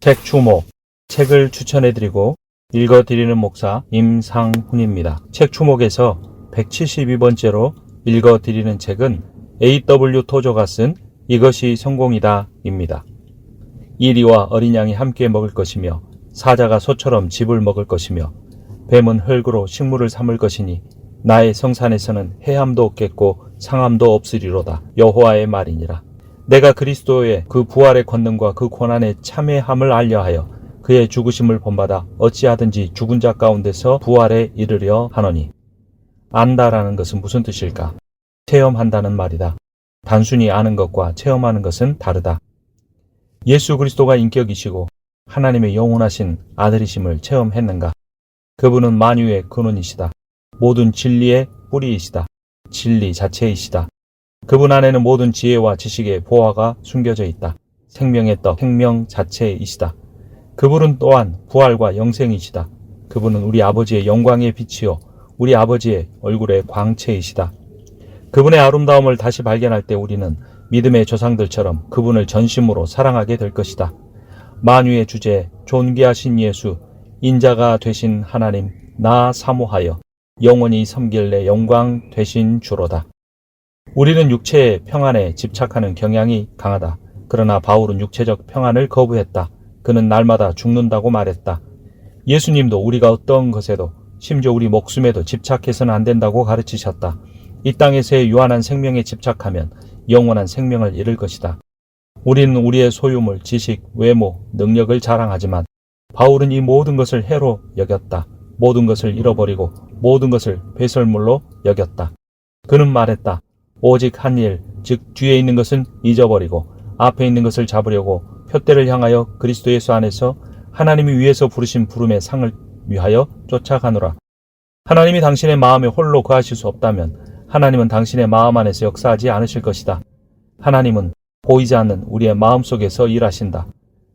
책 추모, 책을 추천해드리고 읽어드리는 목사 임상훈입니다. 책 추목에서 172번째로 읽어드리는 책은 A.W. 토저가 쓴 이것이 성공이다 입니다. 이리와 어린 양이 함께 먹을 것이며 사자가 소처럼 즙을 먹을 것이며 뱀은 흙으로 식물을 삼을 것이니 나의 성산에서는 해함도 없겠고 상함도 없으리로다. 여호와의 말이니라. 내가 그리스도의 그 부활의 권능과 그 고난의 참회함을 알려하여 그의 죽으심을 본받아 어찌하든지 죽은 자 가운데서 부활에 이르려 하노니. 안다라는 것은 무슨 뜻일까? 체험한다는 말이다. 단순히 아는 것과 체험하는 것은 다르다. 예수 그리스도가 인격이시고 하나님의 영원하신 아들이심을 체험했는가? 그분은 만유의 근원이시다. 모든 진리의 뿌리이시다. 진리 자체이시다. 그분 안에는 모든 지혜와 지식의 보화가 숨겨져 있다. 생명의 떡, 생명 자체이시다. 그분은 또한 부활과 영생이시다. 그분은 우리 아버지의 영광의 빛이요 우리 아버지의 얼굴의 광채이시다. 그분의 아름다움을 다시 발견할 때 우리는 믿음의 조상들처럼 그분을 전심으로 사랑하게 될 것이다. 만유의 주제, 존귀하신 예수, 인자가 되신 하나님, 나 사모하여 영원히 섬길래 영광 되신 주로다. 우리는 육체의 평안에 집착하는 경향이 강하다. 그러나 바울은 육체적 평안을 거부했다. 그는 날마다 죽는다고 말했다. 예수님도 우리가 어떤 것에도 심지어 우리 목숨에도 집착해서는 안 된다고 가르치셨다. 이 땅에서의 유한한 생명에 집착하면 영원한 생명을 잃을 것이다. 우리는 우리의 소유물, 지식, 외모, 능력을 자랑하지만 바울은 이 모든 것을 해로 여겼다. 모든 것을 잃어버리고 모든 것을 배설물로 여겼다. 그는 말했다. 오직 한 일, 즉 뒤에 있는 것은 잊어버리고 앞에 있는 것을 잡으려고 표대를 향하여 그리스도 예수 안에서 하나님이 위에서 부르신 부름의 상을 위하여 쫓아가노라. 하나님이 당신의 마음에 홀로 거하실 수 없다면 하나님은 당신의 마음 안에서 역사하지 않으실 것이다. 하나님은 보이지 않는 우리의 마음 속에서 일하신다.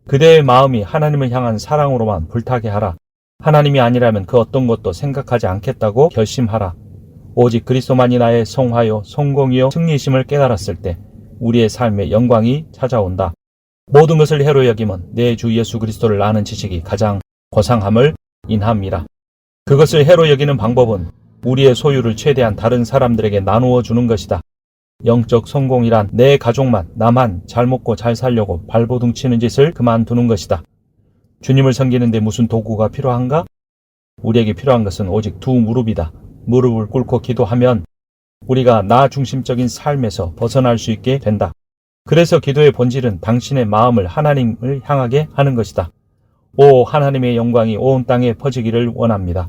그대의 마음이 하나님을 향한 사랑으로만 불타게 하라. 하나님이 아니라면 그 어떤 것도 생각하지 않겠다고 결심하라. 오직 그리스도만이 나의 성화요 성공이요 승리심을 깨달았을 때 우리의 삶에 영광이 찾아온다. 모든 것을 해로 여기면 내 주 예수 그리스도를 아는 지식이 가장 고상함을 인함이라. 그것을 해로 여기는 방법은 우리의 소유를 최대한 다른 사람들에게 나누어 주는 것이다. 영적 성공이란 내 가족만, 나만 잘 먹고 잘 살려고 발버둥 치는 짓을 그만두는 것이다. 주님을 섬기는데 무슨 도구가 필요한가? 우리에게 필요한 것은 오직 두 무릎이다. 무릎을 꿇고 기도하면 우리가 나 중심적인 삶에서 벗어날 수 있게 된다. 그래서 기도의 본질은 당신의 마음을 하나님을 향하게 하는 것이다. 오 하나님의 영광이 온 땅에 퍼지기를 원합니다.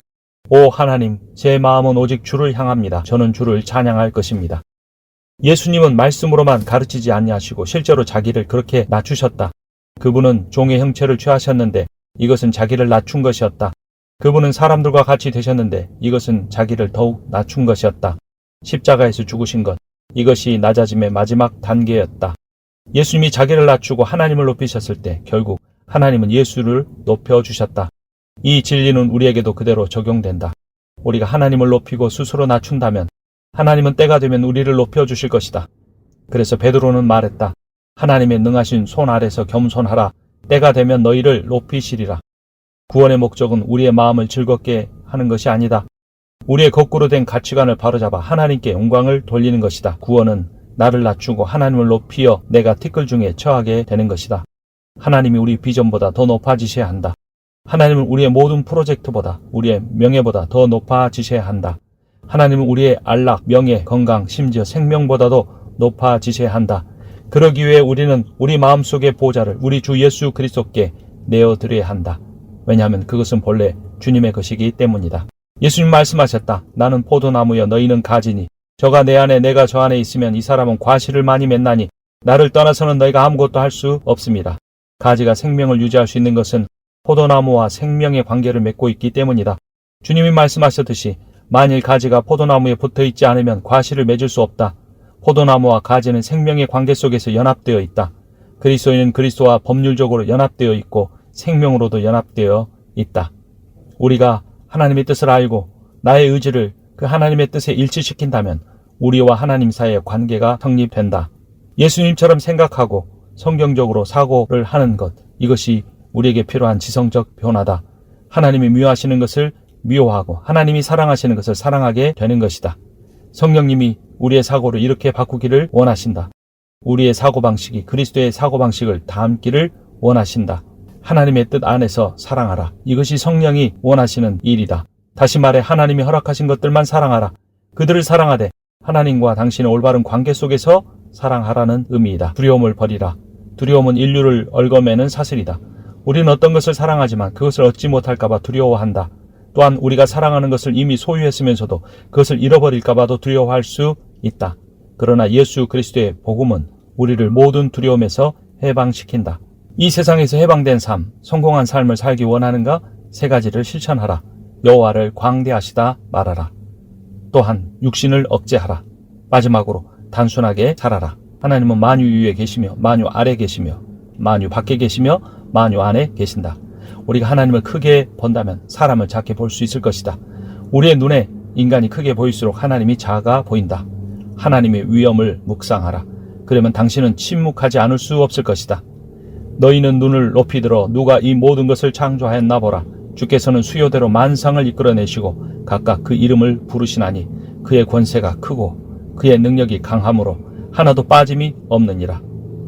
오 하나님, 제 마음은 오직 주를 향합니다. 저는 주를 찬양할 것입니다. 예수님은 말씀으로만 가르치지 아니하시고 실제로 자기를 그렇게 낮추셨다. 그분은 종의 형체를 취하셨는데 이것은 자기를 낮춘 것이었다. 그분은 사람들과 같이 되셨는데 이것은 자기를 더욱 낮춘 것이었다. 십자가에서 죽으신 것, 이것이 낮아짐의 마지막 단계였다. 예수님이 자기를 낮추고 하나님을 높이셨을 때 결국 하나님은 예수를 높여주셨다. 이 진리는 우리에게도 그대로 적용된다. 우리가 하나님을 높이고 스스로 낮춘다면 하나님은 때가 되면 우리를 높여주실 것이다. 그래서 베드로는 말했다. 하나님의 능하신 손 아래서 겸손하라. 때가 되면 너희를 높이시리라. 구원의 목적은 우리의 마음을 즐겁게 하는 것이 아니다. 우리의 거꾸로 된 가치관을 바로잡아 하나님께 영광을 돌리는 것이다. 구원은 나를 낮추고 하나님을 높이어 내가 티끌 중에 처하게 되는 것이다. 하나님이 우리 비전보다 더 높아지셔야 한다. 하나님은 우리의 모든 프로젝트보다 우리의 명예보다 더 높아지셔야 한다. 하나님은 우리의 안락, 명예, 건강, 심지어 생명보다도 높아지셔야 한다. 그러기 위해 우리는 우리 마음속의 보좌를 우리 주 예수 그리스도께 내어드려야 한다. 왜냐하면 그것은 본래 주님의 것이기 때문이다. 예수님 말씀하셨다. 나는 포도나무여 너희는 가지니 저가 내 안에 내가 저 안에 있으면 이 사람은 과실을 많이 맺나니 나를 떠나서는 너희가 아무것도 할 수 없습니다. 가지가 생명을 유지할 수 있는 것은 포도나무와 생명의 관계를 맺고 있기 때문이다. 주님이 말씀하셨듯이 만일 가지가 포도나무에 붙어 있지 않으면 과실을 맺을 수 없다. 포도나무와 가지는 생명의 관계 속에서 연합되어 있다. 그리스도인은 그리스도와 법률적으로 연합되어 있고 생명으로도 연합되어 있다. 우리가 하나님의 뜻을 알고 나의 의지를 그 하나님의 뜻에 일치시킨다면 우리와 하나님 사이의 관계가 성립된다. 예수님처럼 생각하고 성경적으로 사고를 하는 것, 이것이 우리에게 필요한 지성적 변화다. 하나님이 미워하시는 것을 미워하고 하나님이 사랑하시는 것을 사랑하게 되는 것이다. 성령님이 우리의 사고를 이렇게 바꾸기를 원하신다. 우리의 사고방식이 그리스도의 사고방식을 닮기를 원하신다. 하나님의 뜻 안에서 사랑하라. 이것이 성령이 원하시는 일이다. 다시 말해 하나님이 허락하신 것들만 사랑하라. 그들을 사랑하되 하나님과 당신의 올바른 관계 속에서 사랑하라는 의미이다. 두려움을 버리라. 두려움은 인류를 얽어매는 사슬이다. 우리는 어떤 것을 사랑하지만 그것을 얻지 못할까봐 두려워한다. 또한 우리가 사랑하는 것을 이미 소유했으면서도 그것을 잃어버릴까봐도 두려워할 수 있다. 그러나 예수 그리스도의 복음은 우리를 모든 두려움에서 해방시킨다. 이 세상에서 해방된 삶, 성공한 삶을 살기 원하는가? 3가지를 실천하라. 여호와를 광대하시다 말아라. 또한 육신을 억제하라. 마지막으로 단순하게 살아라. 하나님은 만유 위에 계시며 만유 아래 계시며 만유 밖에 계시며 만유 안에 계신다. 우리가 하나님을 크게 본다면 사람을 작게 볼 수 있을 것이다. 우리의 눈에 인간이 크게 보일수록 하나님이 작아 보인다. 하나님의 위엄을 묵상하라. 그러면 당신은 침묵하지 않을 수 없을 것이다. 너희는 눈을 높이 들어 누가 이 모든 것을 창조하였나 보라. 주께서는 수요대로 만상을 이끌어내시고 각각 그 이름을 부르시나니 그의 권세가 크고 그의 능력이 강함으로 하나도 빠짐이 없느니라.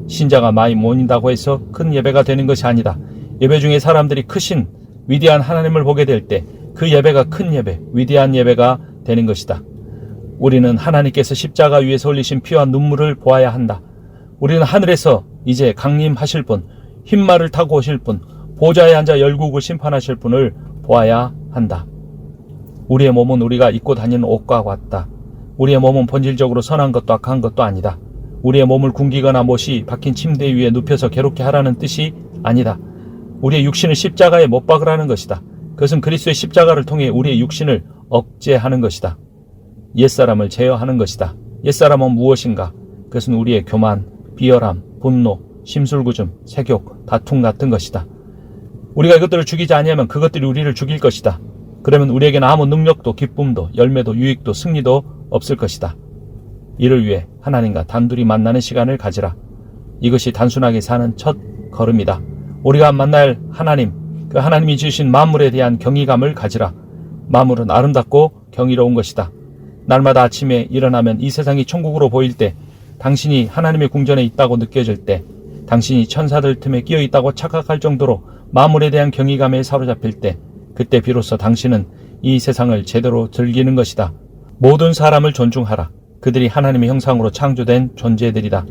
신자가 많이 모인다고 해서 큰 예배가 되는 것이 아니다. 예배 중에 사람들이 크신 위대한 하나님을 보게 될 때 그 예배가 큰 예배, 위대한 예배가 되는 것이다. 우리는 하나님께서 십자가 위에서 흘리신 피와 눈물을 보아야 한다. 우리는 하늘에서 이제 강림하실 분, 흰말을 타고 오실 분, 보좌에 앉아 열국을 심판하실 분을 보아야 한다. 우리의 몸은 우리가 입고 다니는 옷과 같다. 우리의 몸은 본질적으로 선한 것도 악한 것도 아니다. 우리의 몸을 굶기거나 못이 박힌 침대 위에 눕혀서 괴롭게 하라는 뜻이 아니다. 우리의 육신을 십자가에 못 박으라는 것이다. 그것은 그리스도의 십자가를 통해 우리의 육신을 억제하는 것이다. 옛사람을 제어하는 것이다. 옛사람은 무엇인가? 그것은 우리의 교만, 비열함, 분노, 심술구즘, 색욕, 다툼 같은 것이다. 우리가 이것들을 죽이지 아니하면 그것들이 우리를 죽일 것이다. 그러면 우리에게는 아무 능력도 기쁨도 열매도 유익도 승리도 없을 것이다. 이를 위해 하나님과 단둘이 만나는 시간을 가지라. 이것이 단순하게 사는 첫 걸음이다. 우리가 만날 하나님, 그 하나님이 지으신 만물에 대한 경이감을 가지라. 만물은 아름답고 경이로운 것이다. 날마다 아침에 일어나면 이 세상이 천국으로 보일 때, 당신이 하나님의 궁전에 있다고 느껴질 때, 당신이 천사들 틈에 끼어 있다고 착각할 정도로 만물에 대한 경이감에 사로잡힐 때, 그때 비로소 당신은 이 세상을 제대로 즐기는 것이다. 모든 사람을 존중하라. 그들이 하나님의 형상으로 창조된 존재들이다.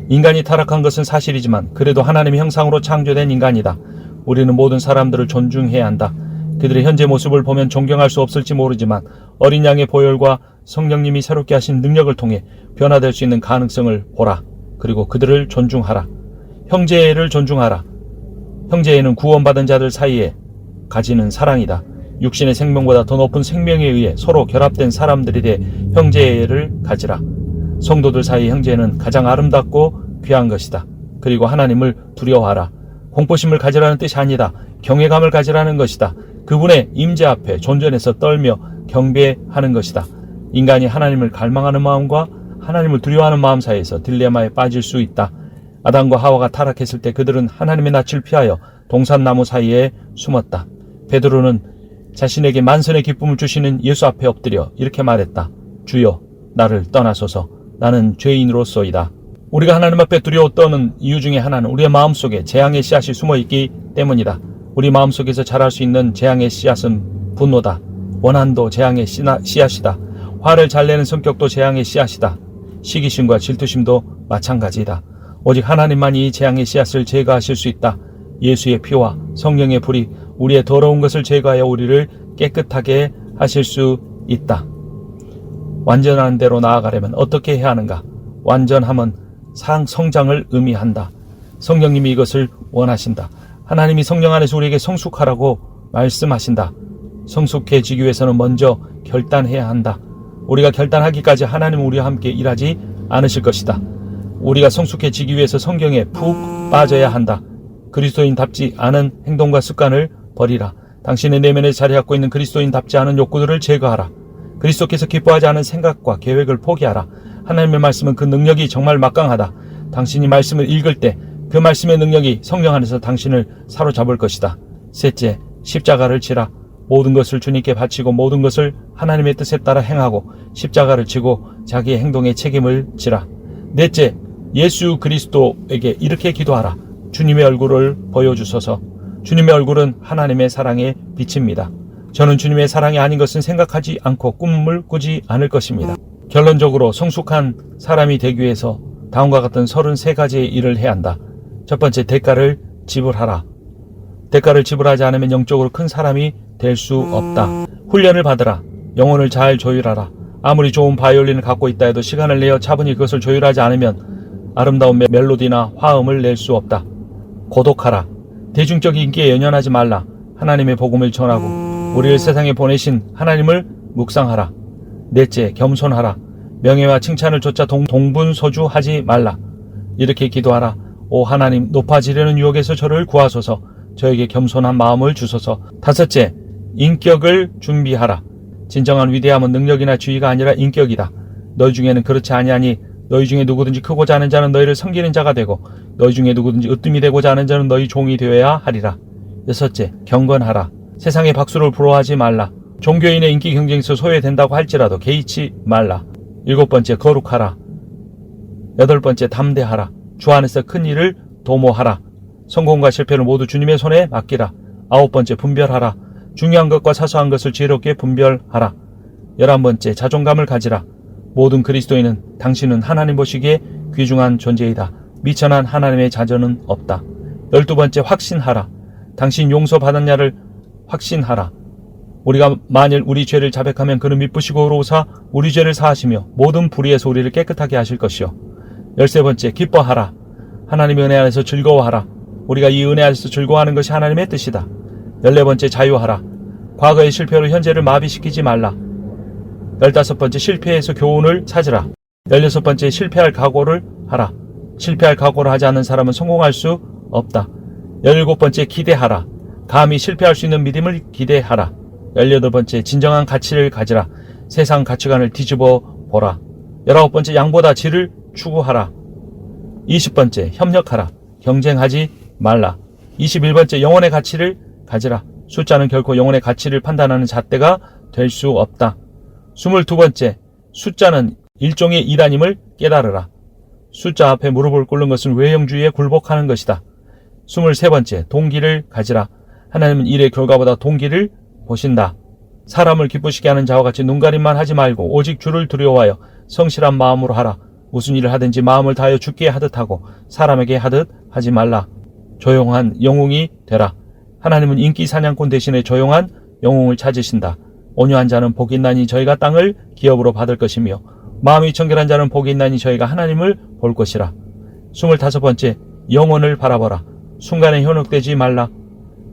인간이 타락한 것은 사실이지만 그래도 하나님의 형상으로 창조된 인간이다. 우리는 모든 사람들을 존중해야 한다. 그들의 현재 모습을 보면 존경할 수 없을지 모르지만 어린 양의 보혈과 성령님이 새롭게 하신 능력을 통해 변화될 수 있는 가능성을 보라. 그리고 그들을 존중하라. 형제를 존중하라. 형제애는 구원받은 자들 사이에 가지는 사랑이다. 육신의 생명보다 더 높은 생명에 의해 서로 결합된 사람들이 돼 형제애를 가지라. 성도들 사이의 형제애는 가장 아름답고 귀한 것이다. 그리고 하나님을 두려워하라. 공포심을 가지라는 뜻이 아니다. 경외감을 가지라는 것이다. 그분의 임재 앞에 존전해서 떨며 경배하는 것이다. 인간이 하나님을 갈망하는 마음과 하나님을 두려워하는 마음 사이에서 딜레마에 빠질 수 있다. 아담과 하와가 타락했을 때 그들은 하나님의 낯을 피하여 동산나무 사이에 숨었다. 베드로는 자신에게 만선의 기쁨을 주시는 예수 앞에 엎드려 이렇게 말했다. 주여, 나를 떠나소서. 나는 죄인으로소이다. 우리가 하나님 앞에 두려워 떠는 이유 중에 하나는 우리의 마음속에 재앙의 씨앗이 숨어있기 때문이다. 우리 마음속에서 자랄 수 있는 재앙의 씨앗은 분노다. 원한도 재앙의 씨앗이다. 화를 잘 내는 성격도 재앙의 씨앗이다. 시기심과 질투심도 마찬가지이다. 오직 하나님만이 이 재앙의 씨앗을 제거하실 수 있다. 예수의 피와 성령의 불이 우리의 더러운 것을 제거하여 우리를 깨끗하게 하실 수 있다. 완전한 대로 나아가려면 어떻게 해야 하는가? 완전함은 성장을 의미한다. 성령님이 이것을 원하신다. 하나님이 성령 안에서 우리에게 성숙하라고 말씀하신다. 성숙해지기 위해서는 먼저 결단해야 한다. 우리가 결단하기까지 하나님은 우리와 함께 일하지 않으실 것이다. 우리가 성숙해지기 위해서 성경에 푹 빠져야 한다. 그리스도인답지 않은 행동과 습관을 버리라. 당신의 내면에 자리 잡고 있는 그리스도인답지 않은 욕구들을 제거하라. 그리스도께서 기뻐하지 않은 생각과 계획을 포기하라. 하나님의 말씀은 그 능력이 정말 막강하다. 당신이 말씀을 읽을 때 그 말씀의 능력이 성령 안에서 당신을 사로잡을 것이다. 셋째, 십자가를 지라. 모든 것을 주님께 바치고 모든 것을 하나님의 뜻에 따라 행하고 십자가를 지고 자기의 행동에 책임을 지라. 넷째, 예수 그리스도에게 이렇게 기도하라. 주님의 얼굴을 보여주소서. 주님의 얼굴은 하나님의 사랑의 빛입니다. 저는 주님의 사랑이 아닌 것은 생각하지 않고 꿈을 꾸지 않을 것입니다. 결론적으로 성숙한 사람이 되기 위해서 다음과 같은 33가지의 일을 해야 한다. 첫 번째, 대가를 지불하라. 대가를 지불하지 않으면 영적으로 큰 사람이 될 수 없다. 훈련을 받으라. 영혼을 잘 조율하라. 아무리 좋은 바이올린을 갖고 있다 해도 시간을 내어 차분히 그것을 조율하지 않으면 아름다운 멜로디나 화음을 낼 수 없다. 고독하라. 대중적 인기에 연연하지 말라. 하나님의 복음을 전하고 우리를 세상에 보내신 하나님을 묵상하라. 넷째, 겸손하라. 명예와 칭찬을 좇아 동분서주하지 말라. 이렇게 기도하라. 오 하나님, 높아지려는 유혹에서 저를 구하소서. 저에게 겸손한 마음을 주소서. 다섯째, 인격을 준비하라. 진정한 위대함은 능력이나 지위가 아니라 인격이다. 너희 중에는 그렇지 아니하니 너희 중에 누구든지 크고자 하는 자는 너희를 섬기는 자가 되고 너희 중에 누구든지 으뜸이 되고자 하는 자는 너희 종이 되어야 하리라. 여섯째, 경건하라. 세상의 박수를 부러워하지 말라. 종교인의 인기 경쟁에서 소외된다고 할지라도 개의치 말라. 일곱 번째, 거룩하라. 여덟 번째, 담대하라. 주 안에서 큰 일을 도모하라. 성공과 실패를 모두 주님의 손에 맡기라. 아홉 번째, 분별하라. 중요한 것과 사소한 것을 지혜롭게 분별하라. 11번째, 자존감을 가지라. 모든 그리스도인은 당신은 하나님 보시기에 귀중한 존재이다. 미천한 하나님의 자전은 없다. 12번째, 확신하라. 당신 용서받았냐를 확신하라. 우리가 만일 우리 죄를 자백하면 그는 미쁘시고 의로우사 우리 죄를 사하시며 모든 불의에서 우리를 깨끗하게 하실 것이요. 13번째, 기뻐하라. 하나님의 은혜 안에서 즐거워하라. 우리가 이 은혜 안에서 즐거워하는 것이 하나님의 뜻이다. 14번째, 자유하라. 과거의 실패로 현재를 마비시키지 말라. 15번째, 실패에서 교훈을 찾으라. 16번째, 실패할 각오를 하라. 실패할 각오를 하지 않는 사람은 성공할 수 없다. 17번째, 기대하라. 감히 실패할 수 있는 믿음을 기대하라. 18번째, 진정한 가치를 가지라. 세상 가치관을 뒤집어 보라. 19번째, 양보다 질을 추구하라. 20번째, 협력하라. 경쟁하지 말라. 21번째, 영혼의 가치를 가지라. 숫자는 결코 영혼의 가치를 판단하는 잣대가 될 수 없다. 22번째, 숫자는 일종의 일환임을 깨달으라. 숫자 앞에 무릎을 꿇는 것은 외형주의에 굴복하는 것이다. 23번째, 동기를 가지라. 하나님은 일의 결과보다 동기를 보신다. 사람을 기쁘시게 하는 자와 같이 눈가림만 하지 말고 오직 주를 두려워하여 성실한 마음으로 하라. 무슨 일을 하든지 마음을 다하여 주께 하듯 하고 사람에게 하듯 하지 말라. 조용한 영웅이 되라. 하나님은 인기 사냥꾼 대신에 조용한 영웅을 찾으신다. 온유한 자는 복이 있나니 저희가 땅을 기업으로 받을 것이며 마음이 청결한 자는 복이 있나니 저희가 하나님을 볼 것이라. 25번째, 영혼을 바라보라. 순간에 현혹되지 말라.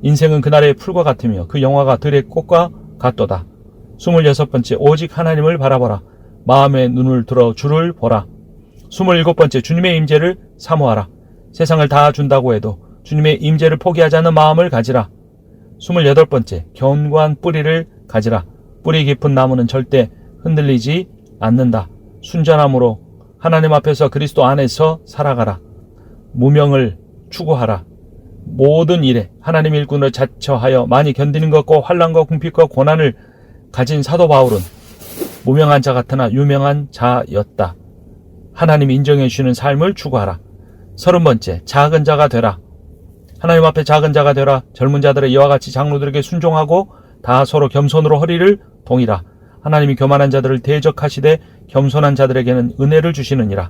인생은 그날의 풀과 같으며 그 영화가 들의 꽃과 같도다. 26번째, 오직 하나님을 바라보라. 마음의 눈을 들어 주를 보라. 27번째, 주님의 임재를 사모하라. 세상을 다 준다고 해도 주님의 임재를 포기하지 않는 마음을 가지라. 28번째, 견고한 뿌리를 가지라. 뿌리 깊은 나무는 절대 흔들리지 않는다. 순전함으로 하나님 앞에서 그리스도 안에서 살아가라. 무명을 추구하라. 모든 일에 하나님 일꾼을 자처하여 많이 견디는 것과 환난과 궁핍과 고난을 가진 사도 바울은 무명한 자 같으나 유명한 자였다. 하나님 인정해 주시는 삶을 추구하라. 30번째, 작은 자가 되라. 하나님 앞에 작은 자가 되라. 젊은 자들의 이와 같이 장로들에게 순종하고 다 서로 겸손으로 허리를 동이라. 하나님이 교만한 자들을 대적하시되 겸손한 자들에게는 은혜를 주시느니라.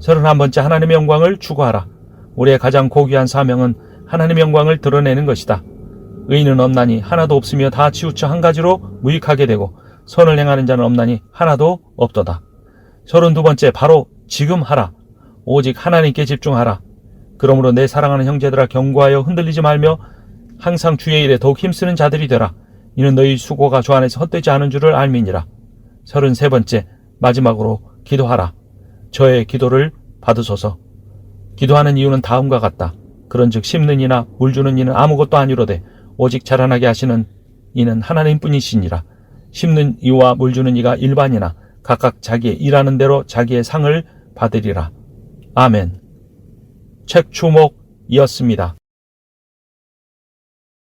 31번째, 하나님의 영광을 추구하라. 우리의 가장 고귀한 사명은 하나님의 영광을 드러내는 것이다. 의인은 없나니 하나도 없으며 다 치우쳐 한 가지로 무익하게 되고 선을 행하는 자는 없나니 하나도 없도다. 32번째, 바로 지금 하라. 오직 하나님께 집중하라. 그러므로 내 사랑하는 형제들아, 견고하여 흔들리지 말며 항상 주의 일에 더욱 힘쓰는 자들이 되라. 이는 너희 수고가 주 안에서 헛되지 않은 줄을 알미니라. 33번째, 마지막으로 기도하라. 저의 기도를 받으소서. 기도하는 이유는 다음과 같다. 그런즉 심는 이나 물 주는 이는 아무것도 아니로되 오직 자라나게 하시는 이는 하나님뿐이시니라. 심는 이와 물 주는 이가 일반이나 각각 자기의 일하는 대로 자기의 상을 받으리라. 아멘. 책 추목 이었습니다.